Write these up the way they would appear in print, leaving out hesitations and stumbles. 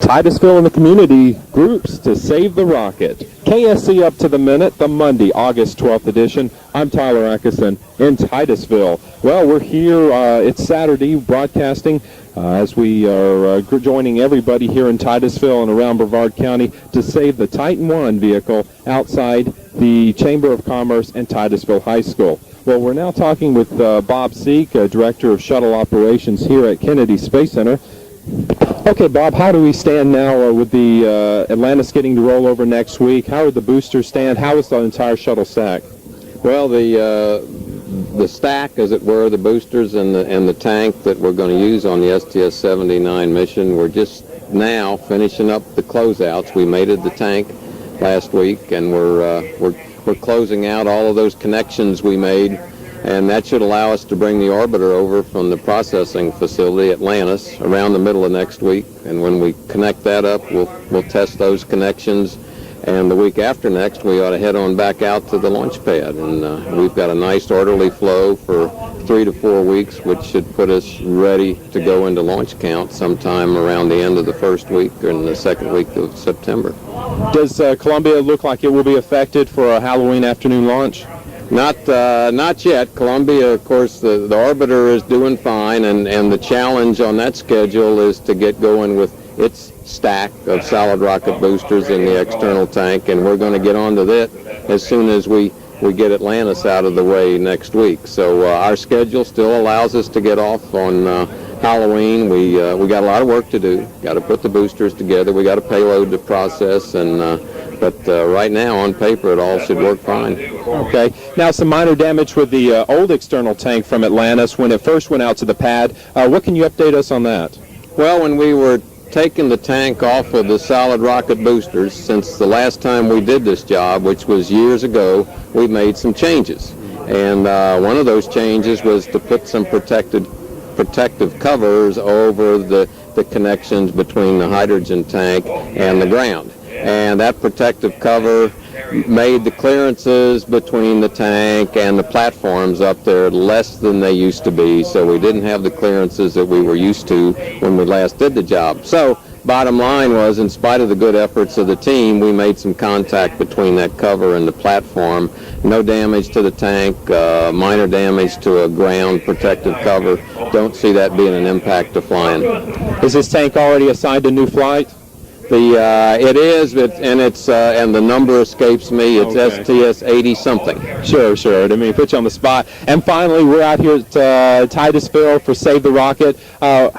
Titusville and the community groups to save the rocket. KSC Up to the Minute, the Monday, August 12th edition. I'm Tyler Atkeison in Titusville. Well, we're here. It's Saturday, broadcasting as we are joining everybody here in Titusville and around Brevard County to save the Titan I vehicle outside the Chamber of Commerce and Titusville High School. Well, we're now talking with Bob Sieck, Director of Shuttle Operations here at Kennedy Space Center. Okay, Bob, how do we stand now with the Atlantis getting to roll over next week? How are the boosters stand? How is the entire shuttle stack? Well, the stack, as it were, the boosters and the tank that we're going to use on the STS-79 mission, we're just now finishing up the closeouts. We mated the tank last week, and we're closing out all of those connections we made. And that should allow us to bring the orbiter over from the processing facility, Atlantis, around the middle of next week. And when we connect that up, we'll test those connections. And the week after next, we ought to head on back out to the launch pad. And we've got a nice orderly flow for 3 to 4 weeks, which should put us ready to go into launch count sometime around the end of the first week or in the second week of September. Does Columbia look like it will be affected for a Halloween afternoon launch? Not yet. Columbia, of course, the orbiter is doing fine, and the challenge on that schedule is to get going with its stack of solid rocket boosters in the external tank, and we're going to get onto that as soon as we get Atlantis out of the way next week. So our schedule still allows us to get off on Halloween. We got a lot of work to do. Got to put the boosters together. We got a payload to process, but right now on paper it all should work fine. Okay. Now some minor damage with the old external tank from Atlantis when it first went out to the pad. What can you update us on that? Well, when we were taking the tank off of the solid rocket boosters, since the last time we did this job, which was years ago, we made some changes. And one of those changes was to put some protective covers over the connections between the hydrogen tank and the ground. And that protective cover made the clearances between the tank and the platforms up there less than they used to be, so we didn't have the clearances that we were used to when we last did the job. So bottom line was, in spite of the good efforts of the team, we made some contact between that cover and the platform. No damage to the tank, minor damage to a ground protective cover. Don't see that being an impact to flying. Is this tank already assigned a new flight? It is, and the number escapes me. It's okay. STS 80 something. Sure. I didn't mean to put you on the spot. And finally, we're out here at Titusville for Save the Rocket.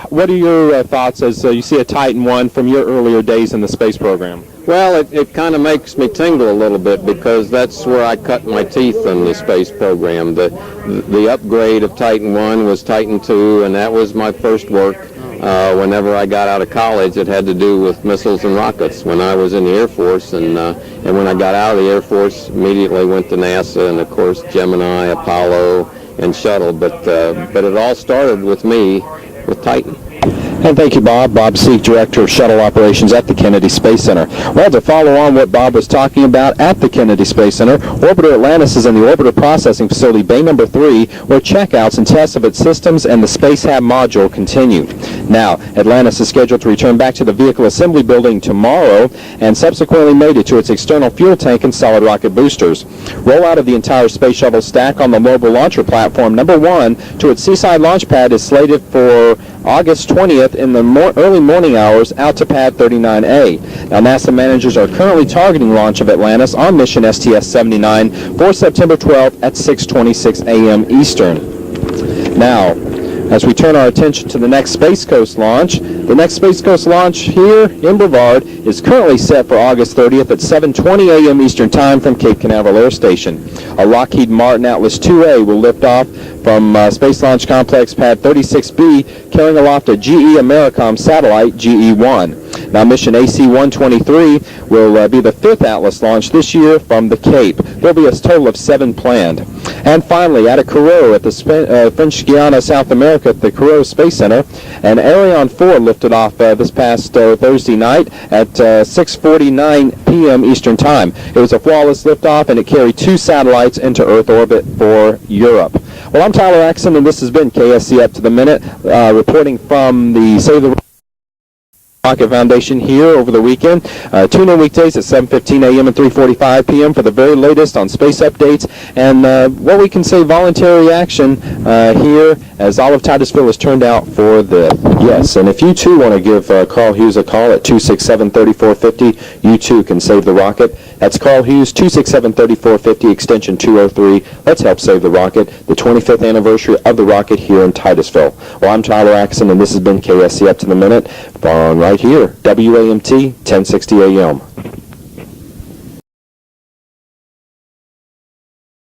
What are your thoughts as you see a Titan I from your earlier days in the space program? Well, it kind of makes me tingle a little bit because that's where I cut my teeth in the space program. The upgrade of Titan I was Titan II, and that was my first work. Whenever I got out of college, it had to do with missiles and rockets. When I was in the Air Force, and when I got out of the Air Force, immediately went to NASA, and of course Gemini, Apollo, and Shuttle. But it all started with me with Titan. And thank you, Bob. Bob Sieck, Director of Shuttle Operations at the Kennedy Space Center. Well, to follow on what Bob was talking about at the Kennedy Space Center, Orbiter Atlantis is in the Orbiter Processing Facility, Bay Number 3, where checkouts and tests of its systems and the Space Hab module continue. Now, Atlantis is scheduled to return back to the Vehicle Assembly Building tomorrow and subsequently made it to its external fuel tank and solid rocket boosters. Rollout of the entire Space Shuttle stack on the Mobile Launcher Platform Number 1 to its Seaside Launch Pad is slated for August 20th in the early morning hours out to Pad 39A. Now, NASA managers are currently targeting launch of Atlantis on mission STS-79 for September 12th at 6:26 a.m. Eastern. Now, as we turn our attention to the next Space Coast launch, the next Space Coast launch here in Brevard is currently set for August 30th at 7:20 a.m. Eastern Time from Cape Canaveral Air Station. A Lockheed Martin Atlas 2A will lift off from Space Launch Complex Pad 36B, carrying aloft a GE Americom satellite, GE-1. Now, mission AC-123 will be the 5th Atlas launch this year from the Cape. There will be a total of 7 planned. And finally, at a Kourou at the French Guiana, South America, at the Kourou Space Center, an Ariane 4 lifted off this past Thursday night at 6:49 p.m. Eastern Time. It was a flawless liftoff, and it carried 2 satellites into Earth orbit for Europe. Well, I'm Tyler Atkeison, and this has been KSC Up to the Minute, reporting from the Save the Rocket Foundation here over the weekend. Tune in weekdays at 7:15 a.m. and 3:45 p.m. for the very latest on space updates and what we can say voluntary action here as all of Titusville has turned out for the yes. And if you too want to give Carl Hughes a call at 267-3450, you too can save the rocket. That's Carl Hughes, 267-3450, extension 203. Let's help save the rocket, the 25th anniversary of the rocket here in Titusville. Well, I'm Charles Atkeison, and this has been KSC Up to the Minute on right here, WAMT 1060 AM.